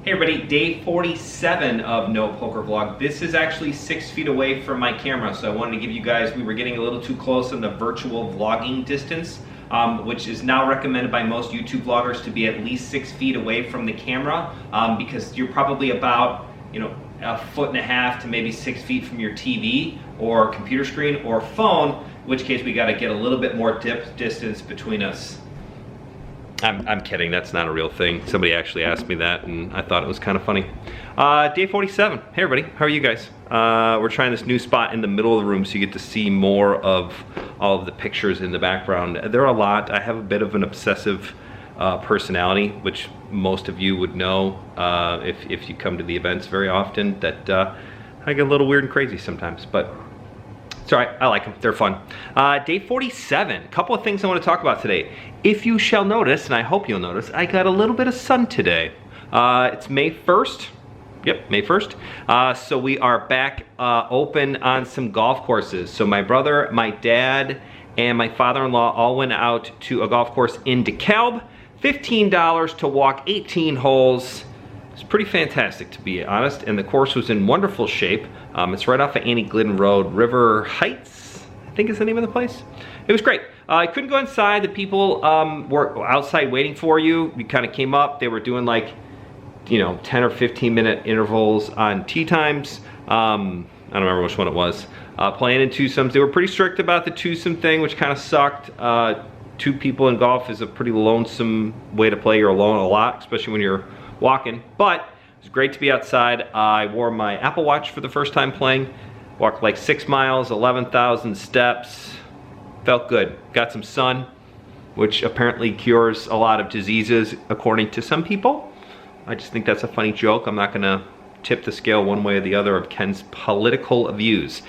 Hey everybody, day 47 of No Poker Vlog. This is actually 6 feet away from my camera, so I wanted to give you guys, we were getting a little too close in the virtual vlogging distance, which is now recommended by most YouTube vloggers to be at least 6 feet away from the camera, because you're probably about, a foot and a half to maybe 6 feet from your TV or computer screen or phone, in which case we gotta get a little bit more distance between us. I'm kidding, that's not a real thing. Somebody actually asked me that and I thought it was kind of funny. Day 47, hey everybody, how are you guys? We're trying this new spot in the middle of the room so you get to see more of all of the pictures in the background. There are a lot. I have a bit of an obsessive personality, which most of you would know if you come to the events very often, that I get a little weird and crazy sometimes, but it's all right, I like them, they're fun. Day 47, a couple of things I want to talk about today. If you shall notice, and I hope you'll notice, I got a little bit of sun today. It's May 1st. Yep, May 1st. So we are back open on some golf courses. So my brother, my dad, and my father-in-law all went out to a golf course in DeKalb. $15 to walk 18 holes. It's pretty fantastic, to be honest, and the course was in wonderful shape. It's right off of Annie Glidden Road, River Heights, I think is the name of the place. It was great. I couldn't go inside. The people were outside waiting for you. You kind of came up. They were doing like, 10 or 15 minute intervals on tee times. I don't remember which one it was. Playing in twosomes. They were pretty strict about the twosome thing, which kind of sucked. Two people in golf is a pretty lonesome way to play. You're alone a lot, especially when you're walking. But it was great to be outside. I wore my Apple Watch for the first time playing. Walked like 6 miles, 11,000 steps. Felt good. Got some sun, which apparently cures a lot of diseases according to some people. I just think that's a funny joke. I'm not gonna tip the scale one way or the other of Ken's political views.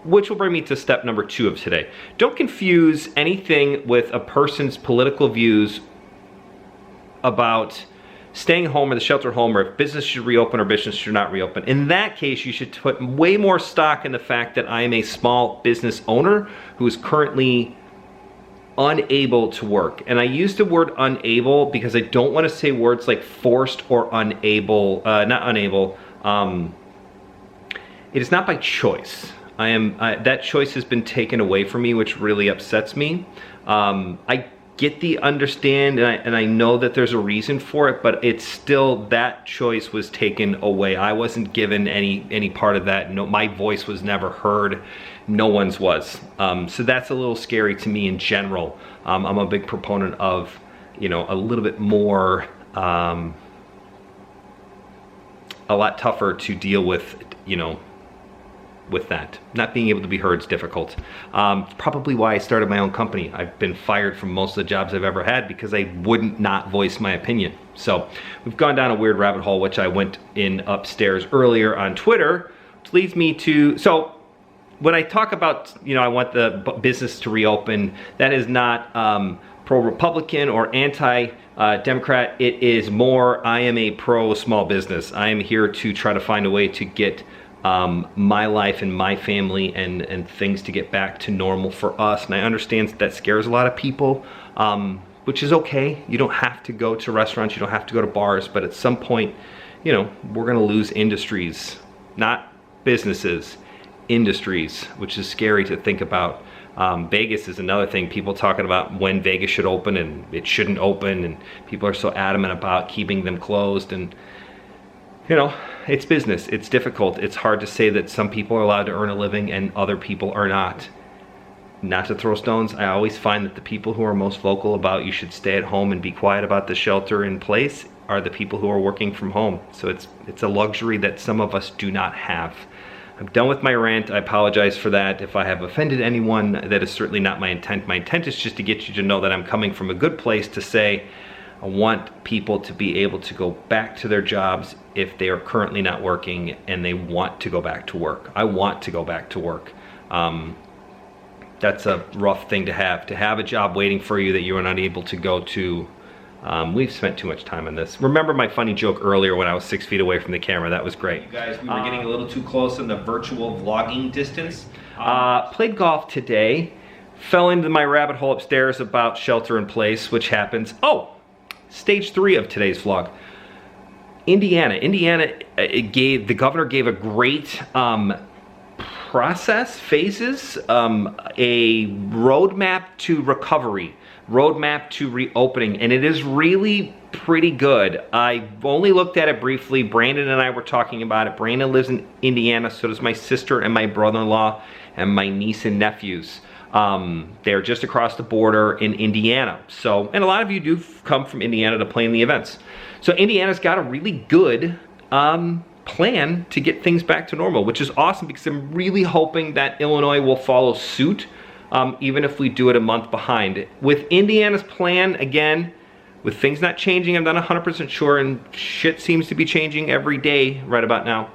Which will bring me to step number 2 of today. Don't confuse anything with a person's political views about staying home or the shelter home, or if business should reopen or business should not reopen. In that case, you should put way more stock in the fact that I am a small business owner who is currently unable to work. And I use the word unable because I don't want to say words like forced or unable, not unable. It is not by choice. That choice has been taken away from me, which really upsets me. I get the understand, and I know that there's a reason for it, but it's still, that choice was taken away. I wasn't given any part of that. No, my voice was never heard. No one's was. So that's a little scary to me in general. I'm a big proponent of, a little bit more, a lot tougher to deal with, with that. Not being able to be heard is difficult. Probably why I started my own company. I've been fired from most of the jobs I've ever had because I wouldn't not voice my opinion. So we've gone down a weird rabbit hole, which I went in upstairs earlier on Twitter, which leads me to, so when I talk about, I want the business to reopen, that is not pro-Republican or anti-Democrat. It is more, I am a pro-small business. I am here to try to find a way to get my life and my family and things to get back to normal for us. And I understand that scares a lot of people, which is okay. You don't have to go to restaurants, you don't have to go to bars, but at some point, we're gonna lose industries, not businesses, industries, which is scary to think about. Vegas is another thing. People talking about when Vegas should open and it shouldn't open, and people are so adamant about keeping them closed, and it's business, it's difficult. It's hard to say that some people are allowed to earn a living and other people are not. Not to throw stones, I always find that the people who are most vocal about you should stay at home and be quiet about the shelter in place are the people who are working from home. So it's a luxury that some of us do not have. I'm done with my rant. I apologize for that. If I have offended anyone, that is certainly not my intent. My intent is just to get you to know that I'm coming from a good place to say, I want people to be able to go back to their jobs if they are currently not working and they want to go back to work. I want to go back to work. That's a rough thing to have a job waiting for you that you are not able to go to. We've spent too much time on this. Remember my funny joke earlier when I was 6 feet away from the camera? That was great. You guys, we were getting a little too close in the virtual vlogging distance. Played golf today. Fell into my rabbit hole upstairs about shelter in place, which happens. Oh! Stage 3 of today's vlog. Indiana, the governor gave a great phases, a roadmap to recovery, roadmap to reopening, and it is really pretty good. I only looked at it briefly. Brandon and I were talking about it. Brandon lives in Indiana, so does my sister and my brother-in-law and my niece and nephews. They're just across the border in Indiana. So, and a lot of you do come from Indiana to play in the events. So Indiana's got a really good plan to get things back to normal, which is awesome because I'm really hoping that Illinois will follow suit, even if we do it a month behind. With Indiana's plan, again, with things not changing, I'm not 100% sure, and shit seems to be changing every day right about now.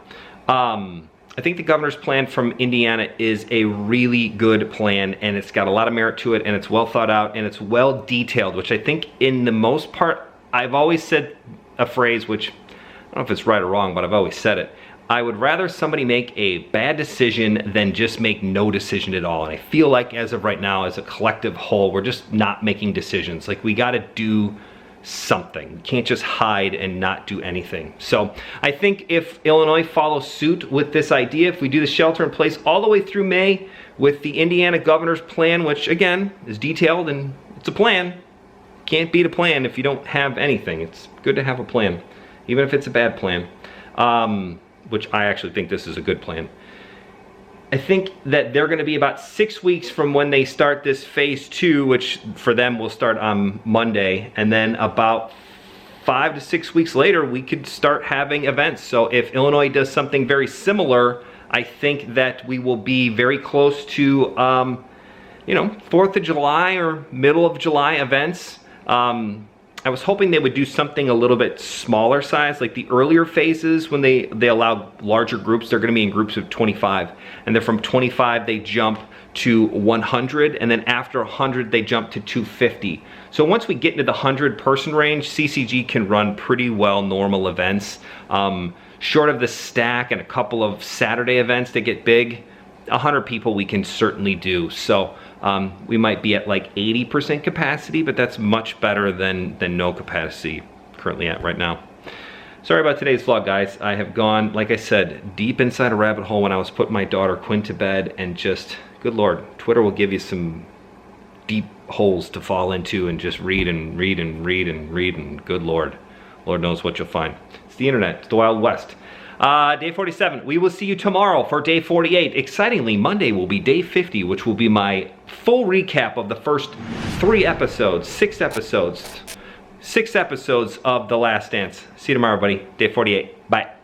I think the governor's plan from Indiana is a really good plan, and it's got a lot of merit to it, and it's well thought out, and it's well detailed, which I think in the most part, I've always said a phrase, which I don't know if it's right or wrong, but I've always said it. I would rather somebody make a bad decision than just make no decision at all. And I feel like as of right now, as a collective whole, we're just not making decisions. Like, we gotta do something. You can't just hide and not do anything. So I think if Illinois follows suit with this idea, if we do the shelter in place all the way through May with the Indiana governor's plan, which again is detailed and it's a plan. Can't beat a plan if you don't have anything. It's good to have a plan, even if it's a bad plan, which I actually think this is a good plan. I think that they're going to be about 6 weeks from when they start this phase 2, which for them will start on Monday, and then about 5 to 6 weeks later we could start having events. So if Illinois does something very similar, I think that we will be very close to you know, 4th of July or middle of July events. I was hoping they would do something a little bit smaller size, like the earlier phases when they allow larger groups. They're going to be in groups of 25, and then from 25 they jump to 100, and then after 100 they jump to 250. So once we get into the 100-person range, CCG can run pretty well normal events. Short of the stack and a couple of Saturday events that get big, 100 people we can certainly do. So we might be at like 80% capacity, but that's much better than no capacity currently at right now. Sorry about today's vlog, guys. I have gone, like I said, deep inside a rabbit hole when I was putting my daughter Quinn to bed, and just, good Lord, Twitter will give you some deep holes to fall into and just read and read and read and read, and good Lord, Lord knows what you'll find. It's the internet, it's the Wild West. Day 47, we will see you tomorrow for day 48. Excitingly, Monday will be day 50, which will be my full recap of the first 6 episodes of The Last Dance. See you tomorrow, buddy. Day 48. Bye.